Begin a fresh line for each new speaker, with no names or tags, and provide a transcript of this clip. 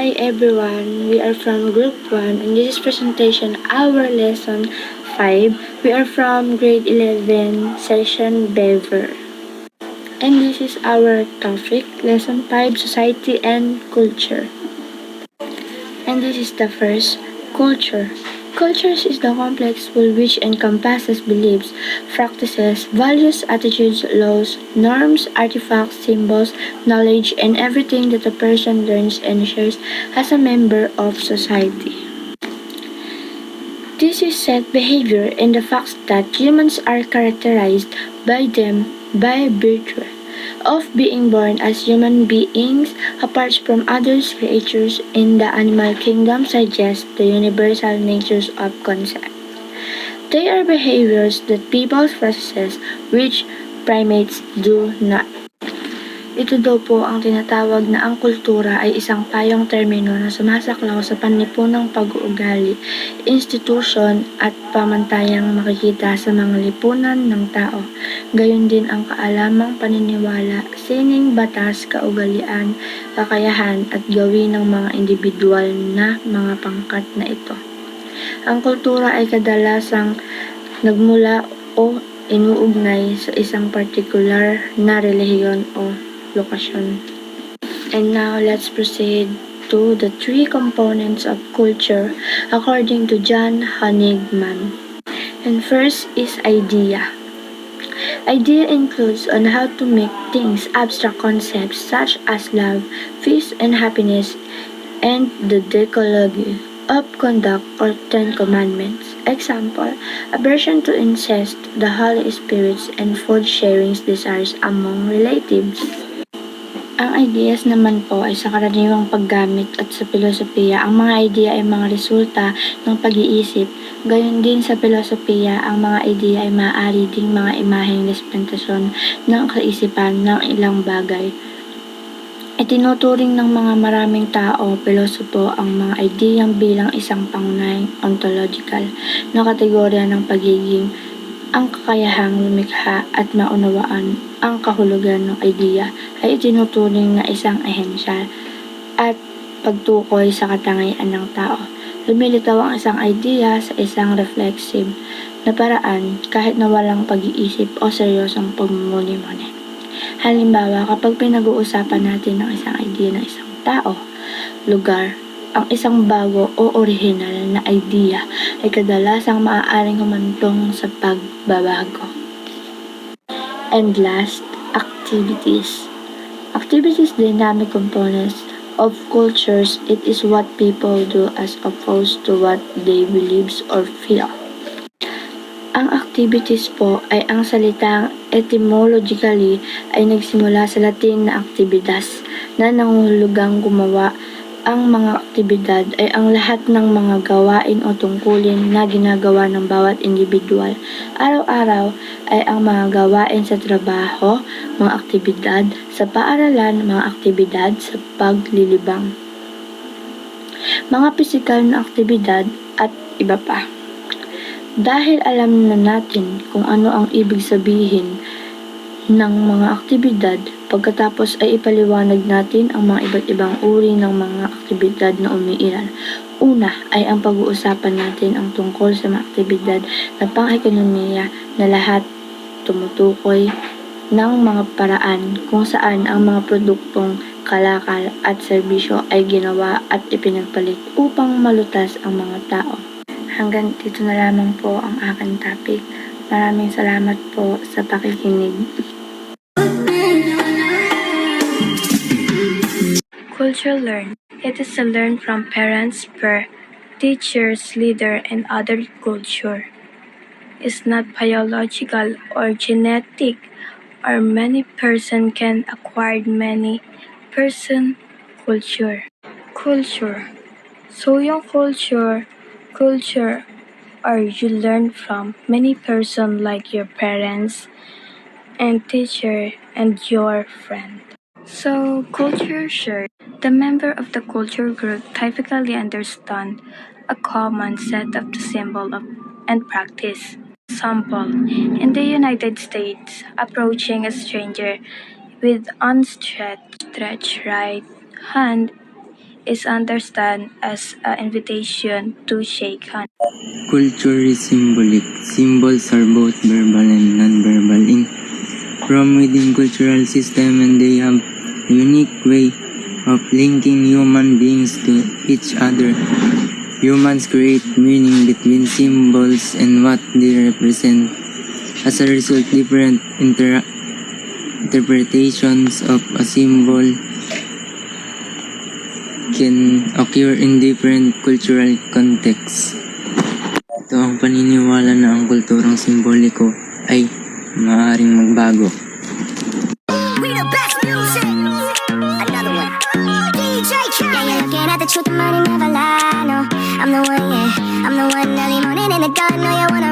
Hi everyone, we are from Group 1 and this is presentation our lesson 5. We are from grade 11 session Bever. And this is our topic, lesson 5, society and culture. And this is the first, culture. Cultures is the complex whole which encompasses beliefs, practices, values, attitudes, laws, norms, artifacts, symbols, knowledge, and everything that a person learns and shares as a member of society. This is set behavior and the fact that humans are characterized by them by virtue of being born as human beings apart from other creatures in the animal kingdom suggest the universal natures of concepts. They are behaviors that people possess which primates do not. Ito daw po ang tinatawag na ang kultura ay isang payong termino na sumasaklaw sa panlipunang pag-uugali, institusyon at pamantayang makikita sa mga lipunan ng tao. Gayon din ang kaalamang paniniwala, sining batas, kaugalian, kakayahan at gawin ng mga individual na mga pangkat na ito. Ang kultura ay kadalasang nagmula o inuugnay sa isang partikular na relihiyon o lokasyon. And now let's proceed to the three components of culture according to John Honigman. And first is idea. Idea includes on how to make things abstract concepts such as love, peace, and happiness, and the Decalogue of conduct or Ten Commandments. Example, aversion to incest, the Holy Spirits, and food sharing desires among relatives. Ang ideas naman po ay sa karaniwang paggamit at sa filosofiya. Ang mga idea ay mga resulta ng pag-iisip. Gayon din sa filosofiya, ang mga idea ay maaari ding mga imaheng representasyon ng kaisipan ng ilang bagay. Itinuturing ng mga maraming tao, pilosopo, ang mga ideyang bilang isang pangunahing ontological na kategorya ng pagiging ang kakayahang lumikha at maunawaan ang kahulugan ng ideya ay itinuturing na isang ehensya at pagtukoy sa katangian ng tao. Lumilitaw ang isang ideya sa isang reflexive na paraan kahit na walang pag-iisip o seryosong pagmumuni-muni. Halimbawa, kapag pinag-uusapan natin ang isang ideya ng isang tao, lugar, ang isang bago o orihinal na idea ay kadalasang maaaring humantong sa pagbabago. And last, activities. Activities dynamic components of cultures. It is what people do as opposed to what they believe or feel. Ang activities po ay ang salitang etymologically ay nagsimula sa Latin na activitas na nangungulugang gumawa. Ang mga aktibidad ay ang lahat ng mga gawain o tungkulin na ginagawa ng bawat individual. Araw-araw ay ang mga gawain sa trabaho, mga aktibidad sa paaralan, mga aktibidad sa paglilibang, mga pisikal na aktibidad at iba pa. Dahil alam na natin kung ano ang ibig sabihin ng mga aktibidad, pagkatapos ay ipaliwanag natin ang mga iba't ibang uri ng mga aktibidad na umiiral. Una ay ang pag-uusapan natin ang tungkol sa mga aktibidad na pang-ekonomiya na lahat tumutukoy ng mga paraan kung saan ang mga produktong kalakal at serbisyo ay ginawa at ipinagpalit upang malutas ang mga tao. Hanggang dito na lamang po ang aking topic. Maraming salamat po sa pakikinig. Culture learn. It is to learn from parents, teachers, leader, and other culture. It's not biological or genetic, or many person can acquire many person culture. Culture. So yung culture, or you learn from many person like your parents and teacher and your friend. So culture shared. The member of the culture group typically understand a common set of the symbol of and practice. Example, in the United States, approaching a stranger with unstretched right hand
is understood as an invitation to shake hands.
Culture is symbolic. Symbols are both verbal and non-verbal from within cultural system, and they have a unique way of linking human beings to each other. Humans create meaning between symbols and what they represent. As a result, different interpretations of a symbol can occur in different cultural contexts. Ito ang paniniwala na ang kulturang simboliko ay maaaring magbago.
We the best music. Another one. DJ Khaled. Yeah, you're looking at the truth, the money never lie. No, I'm the one, yeah. I'm the one early morning in the garden. No, you wanna